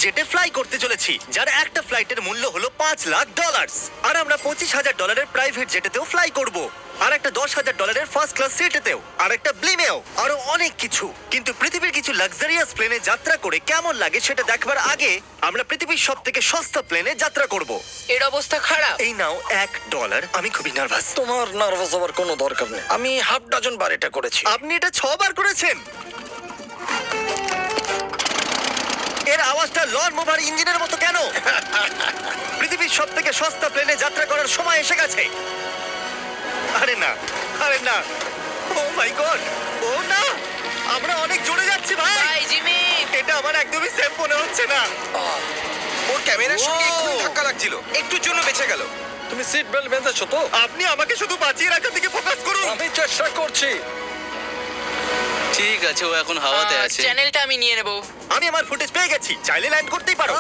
জেটে fly করতে চলেছি, যার একটা ফ্লাইটের মূল্য হলো $5,00,000। আর আমরা $25,000 প্রাইভেট জেটেতেও ফ্লাই করব, আর একটা $10,000 ফার্স্ট ক্লাস সিটেতেও, আর একটা ব্লিমেও, আরো অনেক কিছু। কিন্তু পৃথিবীর কিছু লাক্সারিয়াস প্লেনে যাত্রা করে কেমন লাগে সেটা দেখবার আগে আমরা পৃথিবীর সব থেকে সস্তা প্লেনে যাত্রা করব। এর অবস্থা খারাপ। এই নাও $1। আমি খুবই নার্ভাস। তোমার নার্ভাস হওয়ার কোনো দরকার নেই, আমি হাফ ডজন বার এটা করেছি। আপনি এটা 6 বার করেছেন। এর আওয়াজটা লন মুভার ইঞ্জিনের মতো কেন? পৃথিবীর সব থেকে সস্তা প্লেনে যাত্রা করার সময় এসে গেছে। আরে না, আরে না, ও মাই গড, ও না, আমরা অনেক জোরে যাচ্ছি ভাই। Bye Jimmy. এটা আমার একদমই সেফ মনে হচ্ছে না। ওর ক্যামেরার সঙ্গে Wow! এক্ষুনি ধাক্কা লাগছিল, একটুর জন্য বেঁচে গেল। তুমি সিট বেল্ট বেঁধেছো তো? আপনি আমাকে শুধু বাঁচিয়ে রাখার দিকে ফোকাস করুন। আমি চেষ্টা করছি। ঠিক আছে, ও এখন হাওয়াতে আছে। চ্যানেলটা আমি নিয়ে নেব। আমি আমার ফুটেজ পেয়ে গেছি, চাইলে ল্যান্ড করতেই পারো।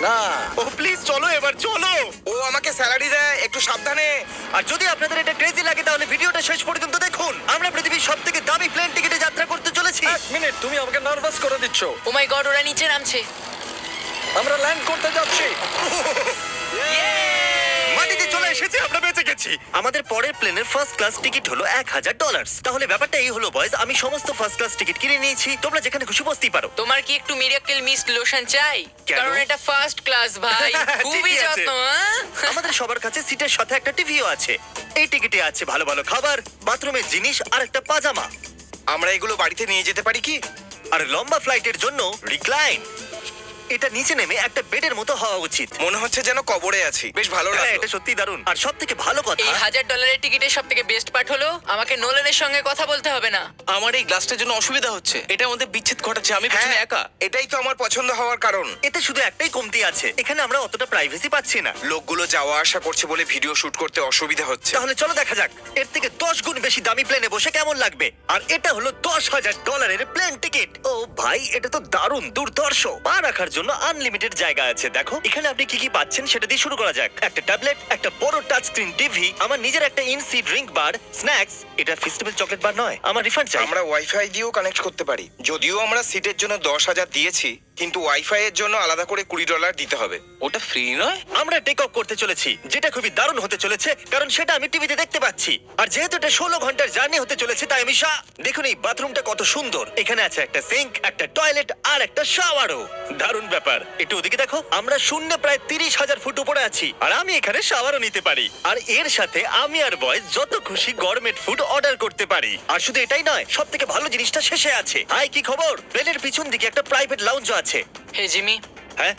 না, ও প্লিজ চলো, এবার চলো। ও আমাকে স্যালারি দেয়, একটু সাবধানে। আর যদি আপনাদের এটা ক্রেজি লাগে তাহলে ভিডিওটা শেষ পর্যন্ত দেখুন। আমরা পৃথিবীর সব থেকে দামি প্লেন টিকিটে যাত্রা করতে চলেছি। এক মিনিট, তুমি আমাকে নার্ভাস করে দিচ্ছ। ও মাই গড, ওরা নিচে নামছে। আমরা ল্যান্ড করতে যাচ্ছি। মাটিতে চলে এসেছে, আমরা বেঁচে গেছি। আমাদের পরের প্লেনের ফার্স্ট ক্লাস টিকিট হলো $1,000। তাহলে ব্যাপারটা এই হলো বয়স, আমি সমস্ত ফার্স্ট ক্লাস টিকিট কিনে নিয়েছি, তোমরা যেখানে খুশি বসতেই পারো। তোমার কি একটু মিরাকেল মিস্ট লোশন চাই? কেন? কারণ এটা ফার্স্ট ক্লাস ভাই। খুবই ঠিকই আছে। যত্ন, হ্যাঁ? আমাদের সবার কাছে সিটের সাথে একটা টিভিও আছে। এই টিকিটে আছে ভালো ভালো খাবার, বাথরুমের জিনিস আর একটা পাজামা। আমরা এগুলো বাড়িতে নিয়ে যেতে পারি কি? আর লম্বা ফ্লাইটের জন্য রিক্লাইন। এটা নিচে নেমে একটা বেডের মতো হওয়া উচিত। মনে হচ্ছে যেন কবরে আছি, বেশ ভালো হ্যাঁ, লাগলো। এটা সত্যি দারুণ। আর সব থেকে ভালো কথা, এই $1,000 টিকিটের সব থেকে বেস্ট পার্ট হলো আমাকে নোলানের সঙ্গে কথা বলতে হবে না। আমার এই গ্লাসটার জন্য অসুবিধা হচ্ছে, এটা আমাদের বিচ্ছেদ ঘটাচ্ছে। আমি হ্যাঁ, পেছনে একা। এটাই তো আমার পছন্দ হওয়ার কারণ। এতে শুধু একটাই কমতি আছে, এখানে আমরা অতটা প্রাইভেসি পাচ্ছি না। লোকগুলো যাওয়া আসা করছে বলে ভিডিও শুট করতে অসুবিধা হচ্ছে। তাহলে চলো দেখা যাক এর থেকে 10 গুণ বেশি দামি প্লেনে বসে কেমন লাগবে। আর এটা হলো $10,000 প্লেন টিকিট। ও ভাই, এটা তো দারুণ দুর্ধর্ষ। পা রাখার জন্য আনলিমিটেড জায়গা আছে। দেখো এখানে আপনি কি কি পাচ্ছেন সেটা দিয়ে শুরু করা যাক। একটা ট্যাবলেট, একটা বড় টাচ স্ক্রিন টিভি, আমার নিজের একটা ইনসি ড্রিঙ্ক বার, স্ন্যাক্স। এটা ফেস্টিভ্যাল চকলেট বার নয়, আমার রিফান্ড চাই। আমরা ওয়াইফাই দিয়েও কানেক্ট করতে পারি। যদিও আমরা সিটের জন্য 10,000 দিয়েছি, কিন্তু ওয়াইফাই এর জন্য আলাদা করে $20 দিতে হবে। ওটা ফ্রি নয়? আমরা টেক অফ করতে চলেছি, যেটা খুবই দারুণ হতে চলেছে, কারণ সেটা আমি টিভিতে দেখতে পাচ্ছি। আর যেহেতু এটা 16 ঘন্টার জার্নি হতে চলেছে, তাই আমি দেখুন এই বাথরুমটা কত সুন্দর। এখানে আছে একটা সিঙ্ক, একটা টয়লেট আর একটা শাওয়ারও। দারুণ ব্যাপার। একটু ওদিকে দেখো, আমরা শূন্যে প্রায় 30,000 ফুট উপরে আছি, আর আমি এখানে শাওয়ারও নিতে পারি। আর এর সাথে আমি আর বয়স যত খুশি গরমেট ফুড অর্ডার করতে পারি। আর শুধু এটাই নয়, সব থেকে ভালো জিনিসটা শেষে আছে। হাই, কি খবর? প্লেনের পিছন দিকে একটা প্রাইভেট লাউঞ্জ আছে। হে জিমি, হ্যাঁ,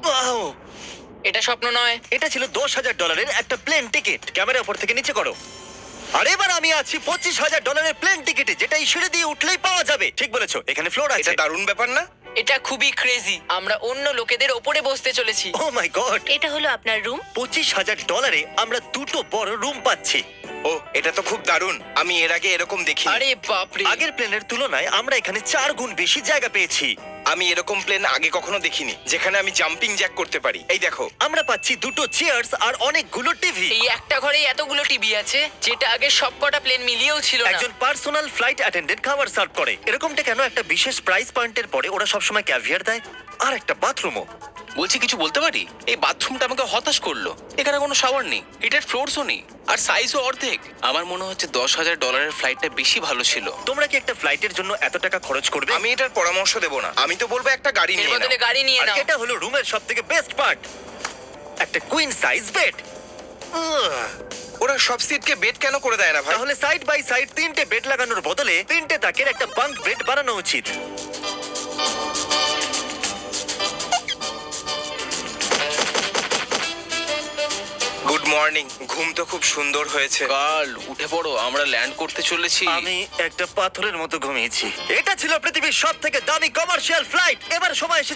ওয়াও, এটা স্বপ্ন নয়। এটা ছিল $10,000 একটা প্লেন টিকিট। ক্যামেরা উপর থেকে নিচে করো। আর এবার আমি আছি $25,000 প্লেন টিকিটে, যেটা এই সিঁড়ি দিয়ে উঠলেই পাওয়া যাবে। ঠিক বলেছো, এখানে ফ্লোর আছে। এটা দারুণ ব্যাপার না? এটা খুবই ক্রেজি। আমরা অন্য লোকেদের ওপরে বসতে চলেছি। ও মাই গড, এটা হলো আপনার রুম। $25,000 আমরা দুটো বড় রুম পাচ্ছি। ও, এটা তো খুব দারুণ। আমি এর আগে এরকম দেখিনি। আরে বাপরে। আগের প্লেনের তুলনায় আমরা এখানে 4 গুণ বেশি জায়গা পেয়েছি। আমি এরকম প্লেন আগে কখনো দেখিনি যেখানে আমি জাম্পিং জ্যাক করতে পারি। এই দেখো, আমরা পাচ্ছি দুটো চেয়ার্স আর অনেকগুলো টিভি। এই একটা ঘরে এতগুলো টিভি আছে, যেটা আগে সবকটা প্লেন মিলিয়েও ছিল না। একজন পার্সোনাল ফ্লাইট অ্যাটেন্ডেন্ট খাবার সার্ভ করে। এরকমটা কেন? একটা বিশেষ প্রাইস পয়েন্টের পরে ওরা সবসময় ক্যাভিয়ার দেয়। আর একটা বাথরুমও। বলছি, কিছু বলতে পারি? এই বাথরুমটা আমাকে হতাশ করলো। এখানে কোনো শাওয়ার নেই, হিটেড ফ্লোরসও নেই, আর সাইজও অর্ধেক। আমার মনে হচ্ছে $10,000 ফ্লাইটটা বেশি ভালো ছিল। তোমরা কি একটা ফ্লাইটের জন্য এত টাকা খরচ করবে? আমি এটার পরামর্শ দেব না। আমি তো বলবো একটা গাড়ি এর নিয়ে নাও। বদলে গাড়ি নিয়ে আর নাও। এটা হলো রুমের সবথেকে বেস্ট পার্ট, একটা কুইন সাইজ বেড। ওরা সব সিটকে বেড কেন করে দেয় না ভাই? তাহলে সাইড বাই সাইড 3টে বেড লাগানোর বদলে 3টে তাকের একটা বাঙ্ক বেড বানানো উচিত। Good morning. ঘুম তো খুব সুন্দর হয়েছে। কাল উঠে পড়ো, আমরা ল্যান্ড করতে চলেছি। আমি একটা পাথরের মতো ঘুমিয়েছি। এটা ছিল পৃথিবীর সব থেকে দামি কমার্শিয়াল ফ্লাইট। এবার সময় এসেছে